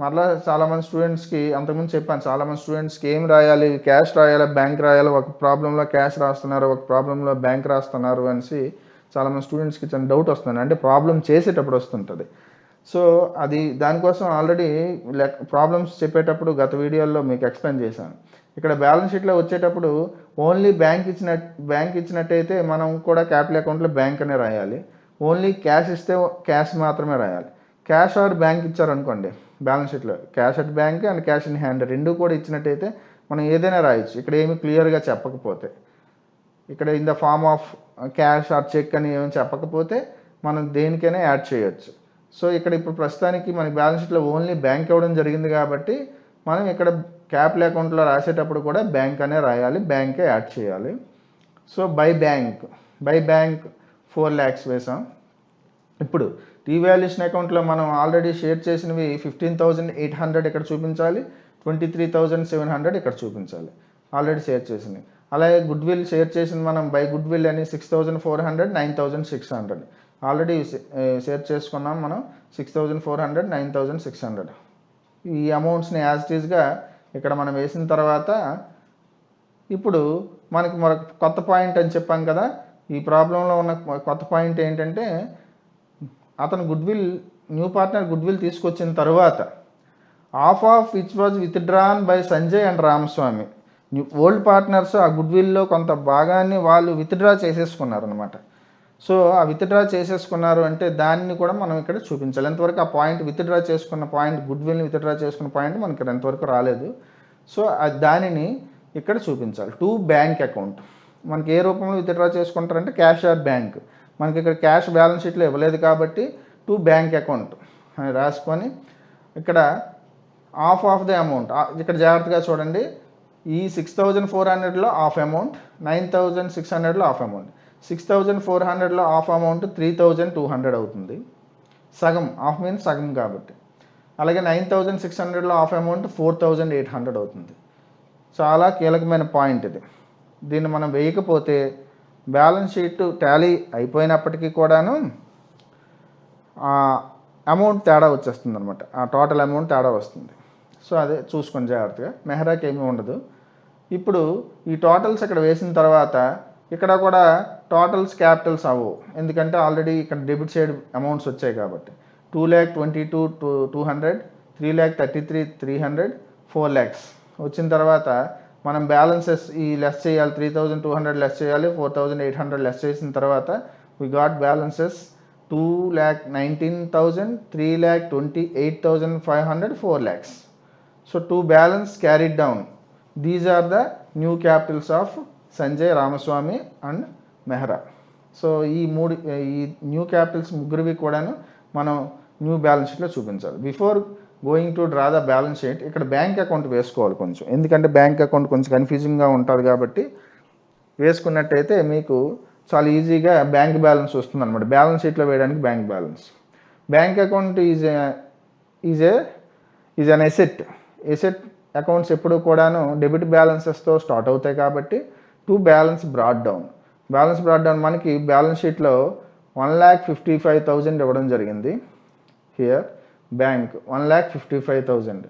మరలా చాలామంది స్టూడెంట్స్కి అంతకుముందు చెప్పాను, చాలామంది స్టూడెంట్స్కి ఏం రాయాలి, క్యాష్ రాయాలా బ్యాంక్ రాయాలి, ఒక ప్రాబ్లంలో క్యాష్ రాస్తున్నారు, ఒక ప్రాబ్లంలో బ్యాంక్ రాస్తున్నారు అనేసి చాలామంది స్టూడెంట్స్కి చిన్న డౌట్ వస్తుంది, అంటే ప్రాబ్లం చేసేటప్పుడు వస్తుంటుంది. సో అది దానికోసం ఆల్రెడీ ప్రాబ్లమ్స్ చెప్పేటప్పుడు గత వీడియోల్లో మీకు ఎక్స్ప్లెయిన్ చేశాను. ఇక్కడ బ్యాలెన్స్ షీట్లో వచ్చేటప్పుడు ఓన్లీ బ్యాంక్ ఇచ్చినట్టయితే మనం కూడా క్యాపిటల్ అకౌంట్లో బ్యాంక్ అనే రాయాలి. ఓన్లీ క్యాష్ ఇస్తే క్యాష్ మాత్రమే రాయాలి. క్యాష్ ఆర్ బ్యాంక్ ఇచ్చారనుకోండి బ్యాలెన్స్ షీట్లో, cash at bank and cash in hand రెండు కూడా ఇచ్చినట్టయితే మనం ఏదైనా రాయొచ్చు. ఇక్కడ ఏమి క్లియర్గా చెప్పకపోతే, ఇక్కడ in the form of cash or cheque అని ఏమి చెప్పకపోతే మనం దేనికైనా యాడ్ చేయొచ్చు. సో ఇక్కడ ఇప్పుడు ప్రస్తుతానికి మన బ్యాలెన్స్ షీట్లో ఓన్లీ బ్యాంక్ ఇవ్వడం జరిగింది కాబట్టి మనం ఇక్కడ క్యాపిటల్ అకౌంట్లో రాసేటప్పుడు కూడా బ్యాంక్ అనే రాయాలి, బ్యాంకే యాడ్ చేయాలి. సో బై బ్యాంక్ 4 lakhs వేసాం. ఇప్పుడు రీవాల్యుయేషన్ అకౌంట్లో మనం ఆల్రెడీ షేర్ చేసినవి 15,800 ఇక్కడ చూపించాలి, 23,700 ఇక్కడ చూపించాలి, ఆల్రెడీ షేర్ చేసినవి. అలాగే గుడ్విల్ షేర్ చేసింది మనం బై గుడ్విల్ అని 6,400 9,600 ఆల్రెడీ షేర్ చేసుకున్నాం మనం, 6,400 9,600 ఈ అమౌంట్స్ని యాజ్ ఇట్ ఈస్గా ఇక్కడ మనం వేసిన తర్వాత ఇప్పుడు మనకి మరొక కొత్త పాయింట్ అని చెప్పాం కదా. ఈ ప్రాబ్లంలో ఉన్న కొత్త పాయింట్ ఏంటంటే అతను న్యూ పార్ట్నర్ గుడ్విల్ తీసుకొచ్చిన తర్వాత half of which was withdrawn by Sanjay and Ramaswamy, old partners ఆ గుడ్విల్లో కొంత భాగాన్ని వాళ్ళు విత్డ్రా చేసేసుకున్నారు అనమాట. సో ఆ విత్డ్రా చేసేసుకున్నారు అంటే దాన్ని కూడా మనం ఇక్కడ చూపించాలి. ఎంతవరకు ఆ పాయింట్ విత్డ్రా చేసుకున్న పాయింట్, గుడ్విల్ని విత్డ్రా చేసుకున్న పాయింట్ మనకి ఇక్కడ ఎంతవరకు రాలేదు. సో దానిని ఇక్కడ చూపించాలి. టు బ్యాంక్ అకౌంట్ మనకి ఏ రూపంలో విత్డ్రా చేసుకుంటారంటే క్యాష్ ఆర్ బ్యాంక్, మనకి ఇక్కడ క్యాష్ బ్యాలెన్స్ షీట్లో ఇవ్వలేదు కాబట్టి టు బ్యాంక్ అకౌంట్ అని రాసుకొని ఇక్కడ హాఫ్ ఆఫ్ ది అమౌంట్, ఇక్కడ జాగ్రత్తగా చూడండి, ఈ 6,400లో హాఫ్ అమౌంట్, 9,600లో హాఫ్ అమౌంట్, 6,400లో హాఫ్ అమౌంట్ 3,200 అవుతుంది, సగం, హాఫ్ మీన్స్ సగం కాబట్టి. అలాగే 9,600లో హాఫ్ అమౌంట్ 4,800 అవుతుంది. చాలా కీలకమైన పాయింట్ ఇది. దీన్ని మనం వేయకపోతే బ్యాలెన్స్ షీట్ టాలీ అయిపోయినప్పటికీ కూడాను అమౌంట్ తేడా వచ్చేస్తుంది అనమాట, ఆ టోటల్ అమౌంట్ తేడా వస్తుంది. సో అదే చూసుకొని జాగ్రత్తగా, మెహ్రాకి ఏమీ ఉండదు. ఇప్పుడు ఈ టోటల్స్ ఇక్కడ వేసిన తర్వాత ఇక్కడ కూడా టోటల్స్ క్యాపిటల్స్ అవ్వవు, ఎందుకంటే ఆల్రెడీ ఇక్కడ డెబిట్ సైడ్ అమౌంట్స్ వచ్చాయి కాబట్టి. 2,22,200, 3,33,300, 4 lakhs వచ్చిన తర్వాత మనం బ్యాలెన్సెస్ ఈ లెస్ చేయాలి, 3,200 లెస్ చేయాలి, 4,800 లెస్ చేసిన తర్వాత we got balances 2,19,000, 3,28,500, 4 lakhs. So to balance carried down, these are the new capitals of Sanjay, Ramaswamy and Mehra. So ఈ న్యూ క్యాపిటల్స్ ముగ్గురివి కూడాను మనం న్యూ బ్యాలెన్స్ షీట్లో చూపించాలి. Before going to draw the balance sheet ఇక్కడ బ్యాంక్ అకౌంట్ వేసుకోవాలి కొంచెం, ఎందుకంటే బ్యాంక్ అకౌంట్ కొంచెం కన్ఫ్యూజింగ్గా ఉంటుంది కాబట్టి వేసుకున్నట్టయితే మీకు చాలా ఈజీగా బ్యాంక్ బ్యాలెన్స్ వస్తుంది అనమాట. బ్యాలెన్స్ షీట్లో వేయడానికి bank account is an asset accounts ఎప్పుడు కూడాను డెబిట్ బ్యాలెన్సెస్తో స్టార్ట్ అవుతాయి కాబట్టి టు బ్యాలెన్స్ బ్రాడ్ డౌన్ మనకి బ్యాలెన్స్ షీట్లో 1,55,000 ఇవ్వడం జరిగింది. Here bank 1,55,000.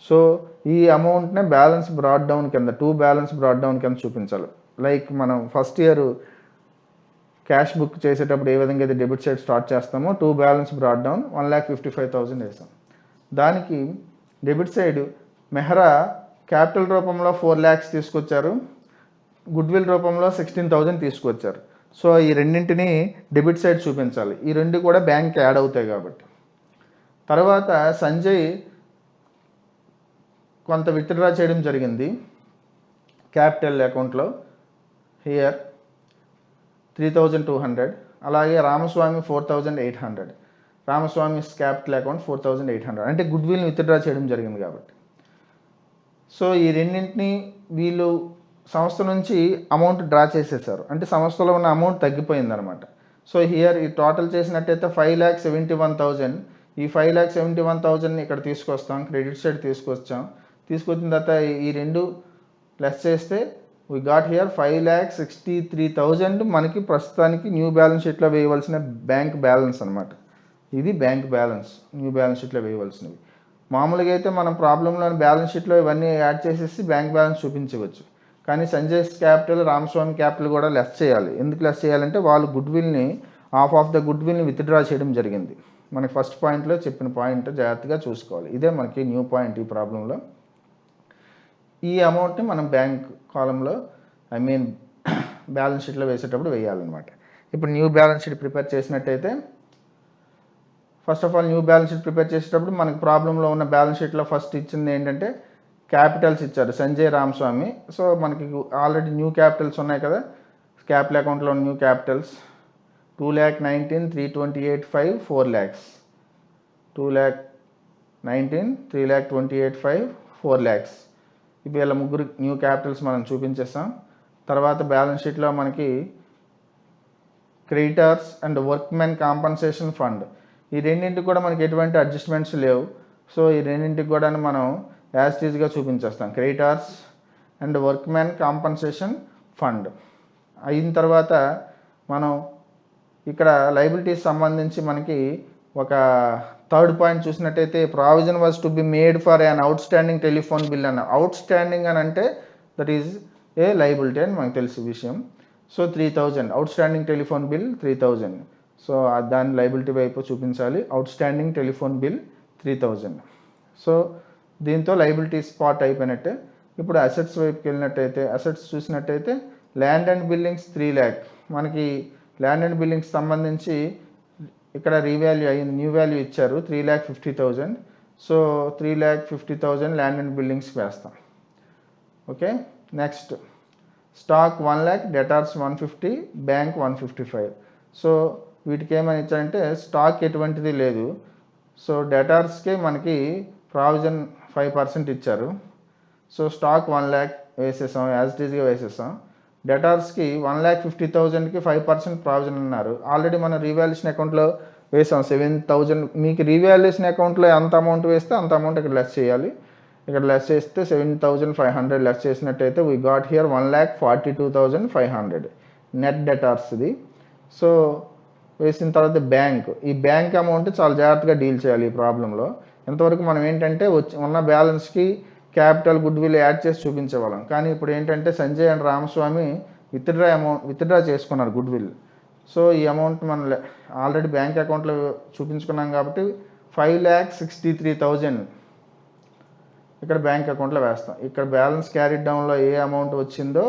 సో ఈ అమౌంట్నే బ్యాలెన్స్ బ్రాడ్ డౌన్ కింద, టు బ్యాలెన్స్ బ్రాడ్ డౌన్ కింద చూపించాలి. లైక్ మనం ఫస్ట్ ఇయర్ క్యాష్ బుక్ చేసేటప్పుడు ఏ విధంగా అయితే డెబిట్ సైడ్ స్టార్ట్ చేస్తామో టు బ్యాలెన్స్ బ్రాడ్ డౌన్ 1,55,000 వేసాం. దానికి డెబిట్ సైడ్ మెహ్రా క్యాపిటల్ రూపంలో 4 lakhs తీసుకొచ్చారు, గుడ్విల్ రూపంలో 16,000 తీసుకొచ్చారు. సో ఈ రెండింటిని డెబిట్ సైడ్ చూపించాలి, ఈ రెండు కూడా బ్యాంక్ యాడ్ అవుతాయి కాబట్టి. తర్వాత సంజయ్ కొంత విత్డ్రా చేయడం జరిగింది క్యాపిటల్ అకౌంట్లో, హియర్ 3,200. అలాగే రామస్వామి 4,800, రామస్వామి క్యాపిటల్ అకౌంట్ 4,800, అంటే గుడ్విల్ని విత్డ్రా చేయడం జరిగింది కాబట్టి. సో ఈ రెండింటిని వీళ్ళు సంస్థ నుంచి అమౌంట్ డ్రా చేసేసారు, అంటే సంస్థలో ఉన్న అమౌంట్ తగ్గిపోయిందనమాట. సో హియర్ ఈ టోటల్ చేసినట్టయితే 5,71,000. ఈ 5,71,000ని ఇక్కడ తీసుకొస్తాం, క్రెడిట్ సైడ్ తీసుకొచ్చాం. తీసుకొచ్చిన తర్వాత ఈ రెండు లెస్ చేస్తే వి గాట్ హియర్ 5,63,000 మనకి ప్రస్తుతానికి న్యూ బ్యాలెన్స్ షీట్లో వేయవలసిన బ్యాంక్ బ్యాలెన్స్ అనమాట. ఇది బ్యాంక్ బ్యాలెన్స్, న్యూ బ్యాలెన్స్ షీట్లో వేయవలసినవి. మామూలుగా అయితే మనం ప్రాబ్లంలోని బ్యాలెన్స్ షీట్లో ఇవన్నీ యాడ్ చేసేసి బ్యాంక్ బ్యాలెన్స్ చూపించవచ్చు. కానీ సంజయ్ క్యాపిటల్, రామస్వామి క్యాపిటల్ కూడా లెస్ చేయాలి. ఎందుకు లెస్ చేయాలంటే వాళ్ళు గుడ్విల్ని ఆఫ్ ద గుడ్విల్ని విత్డ్రా చేయడం జరిగింది. మనకి ఫస్ట్ పాయింట్లో చెప్పిన పాయింట్ జాగ్రత్తగా చూసుకోవాలి. ఇదే మనకి న్యూ పాయింట్ ఈ ప్రాబ్లంలో. ఈ అమౌంట్ని మనం బ్యాంక్ కాలంలో బ్యాలెన్స్ షీట్లో వేసేటప్పుడు వేయాలన్నమాట. ఇప్పుడు న్యూ బ్యాలెన్స్ షీట్ ప్రిపేర్ చేసినట్టయితే first of all new balance sheet prepare చేసేటప్పుడు మనకి ప్రాబ్లంలో ఉన్న బ్యాలెన్స్ షీట్లో ఫస్ట్ ఇచ్చింది ఏంటంటే క్యాపిటల్స్ ఇచ్చారు, సంజయ్, రామస్వామి. సో మనకి ఆల్రెడీ న్యూ క్యాపిటల్స్ ఉన్నాయి కదా, క్యాపిటల్ అకౌంట్లో న్యూ క్యాపిటల్స్ 2,19,328,5 4 lakhs, 2,19,328,5 4 lakhs. ఇప్పుడు వీళ్ళ ముగ్గురు న్యూ క్యాపిటల్స్ మనం చూపించేస్తాం. తర్వాత బ్యాలెన్స్ షీట్లో మనకి creditors and workmen compensation fund, ఈ రెండింటికి కూడా మనకి ఎటువంటి అడ్జస్ట్మెంట్స్ లేవు. సో ఈ రెండింటికి కూడా మనం యాజ్ టీజ్గా చూపించేస్తాం. Creditors and workmen compensation fund అయిన తర్వాత మనం ఇక్కడ లయబిలిటీస్ సంబంధించి మనకి ఒక థర్డ్ పాయింట్ చూసినట్టయితే provision was to be made for an outstanding telephone bill అన్న. అవుట్ స్టాండింగ్ అని అంటే దట్ ఈజ్ ఏ లయబిలిటీ అని మనకు తెలిసి విషయం. So 3,000 out standing telephone bill 3,000. So దాని లయబిలిటీ వైపు చూపించాలి. Out standing telephone bill 3,000. So దీంతో లయబిలిటీ స్పాట్ అయిపోయినట్టే. ఇప్పుడు అసెట్స్ వైపుకి వెళ్ళినట్టయితే అసెట్స్ చూసినట్టయితే ల్యాండ్ అండ్ బిల్డింగ్స్ 3 lakh. మనకి ల్యాండ్ అండ్ బిల్డింగ్స్ సంబంధించి ఇక్కడ రీవాల్యూ అయ్యింది, న్యూ వాల్యూ ఇచ్చారు 3,50,000. సో 3,50,000 ల్యాండ్ అండ్ బిల్డింగ్స్కి వేస్తాం. Okay, next stock 1 lakh, debtors 150, bank 155. So వీటికి ఏమని ఇచ్చారంటే స్టాక్ ఎటువంటిది లేదు. సో డెటార్స్కే మనకి ప్రావిజన్ 5% ఇచ్చారు. సో స్టాక్ 1 lakh వేసేసాం, యాజ్ ఇట్ ఈజ్గా వేసేసాం. డెటార్స్కి 1,50,000కి 5% ప్రావిజన్ అన్నారు. ఆల్రెడీ మనం రీవాల్యుయేషన్ అకౌంట్లో వేసాం 7,000. మీకు రీవాల్యుయేషన్ అకౌంట్లో ఎంత అమౌంట్ వేస్తే అంత అమౌంట్ ఇక్కడ లెస్ చేయాలి. ఇక్కడ లెస్ చేస్తే 7,500 లెస్ చేసినట్టయితే we got here 1,42,500 net debtors ఇది. సో వేసిన తర్వాత బ్యాంక్, ఈ బ్యాంక్ అమౌంట్ చాలా జాగ్రత్తగా డీల్ చేయాలి ఈ ప్రాబ్లంలో. ఇంతవరకు మనం ఏంటంటే ఉన్న బ్యాలెన్స్కి క్యాపిటల్, గుడ్విల్ యాడ్ చేసి చూపించేవాళ్ళం. కానీ ఇప్పుడు ఏంటంటే సంజయ్ అండ్ రామస్వామి విత్డ్రా చేసుకున్నారు గుడ్విల్. సో ఈ అమౌంట్ మనం ఆల్రెడీ బ్యాంక్ అకౌంట్లో చూపించుకున్నాం కాబట్టి 5,63,000 ఇక్కడ బ్యాంక్ అకౌంట్లో వేస్తాం. ఇక్కడ బ్యాలెన్స్ క్యారీడ్ డౌన్లో ఏ అమౌంట్ వచ్చిందో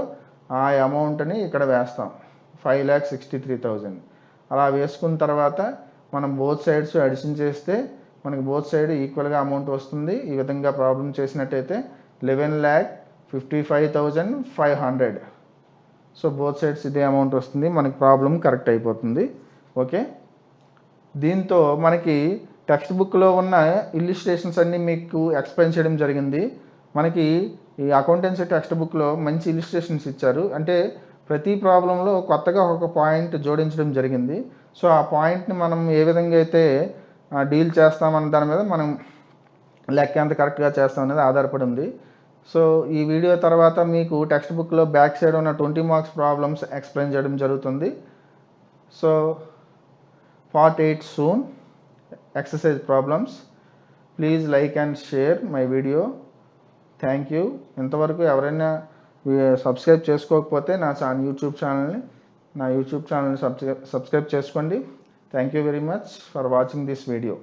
ఆ అమౌంట్ని ఇక్కడ వేస్తాం 5,63,000. అలా వేసుకున్న తర్వాత మనం బోత్ సైడ్స్ అడిషన్ చేస్తే మనకి బోత్ సైడ్ ఈక్వల్గా అమౌంట్ వస్తుంది. ఈ విధంగా ప్రాబ్లం చేసినట్టయితే 11,55,500. సో బోత్ సైడ్స్ ఇదే అమౌంట్ వస్తుంది, మనకి ప్రాబ్లం కరెక్ట్ అయిపోతుంది. ఓకే, దీంతో మనకి టెక్స్ట్ బుక్లో ఉన్న ఇల్లుస్ట్రేషన్స్ అన్నీ మీకు ఎక్స్ప్లెయిన్ చేయడం జరిగింది. మనకి ఈ అకౌంటెన్సీ టెక్స్ట్ బుక్లో మంచి ఇల్లుస్ట్రేషన్స్ ఇచ్చారు, అంటే ప్రతి ప్రాబ్లంలో కొత్తగా ఒక పాయింట్ జోడించడం జరిగింది. సో ఆ పాయింట్ని మనం ఏ విధంగా అయితే డీల్ చేస్తామన్న దాని మీద మనం లెక్క ఎంత కరెక్ట్గా చేస్తాం అనేది ఆధారపడి ఉంది. సో ఈ వీడియో తర్వాత మీకు టెక్స్ట్ బుక్లో బ్యాక్ సైడ్ ఉన్న 20 మార్క్స్ ప్రాబ్లమ్స్ ఎక్స్ప్లెయిన్ చేయడం జరుగుతుంది. So Part 8 soon, exercise problems. Please like and share my video. Thank you. ఇంతవరకు ఎవరైనా సబ్స్క్రైబ్ చేసుకోకపోతే నా యూట్యూబ్ ఛానల్ని సబ్స్క్రైబ్ చేసుకోండి. Thank you very much for watching this video.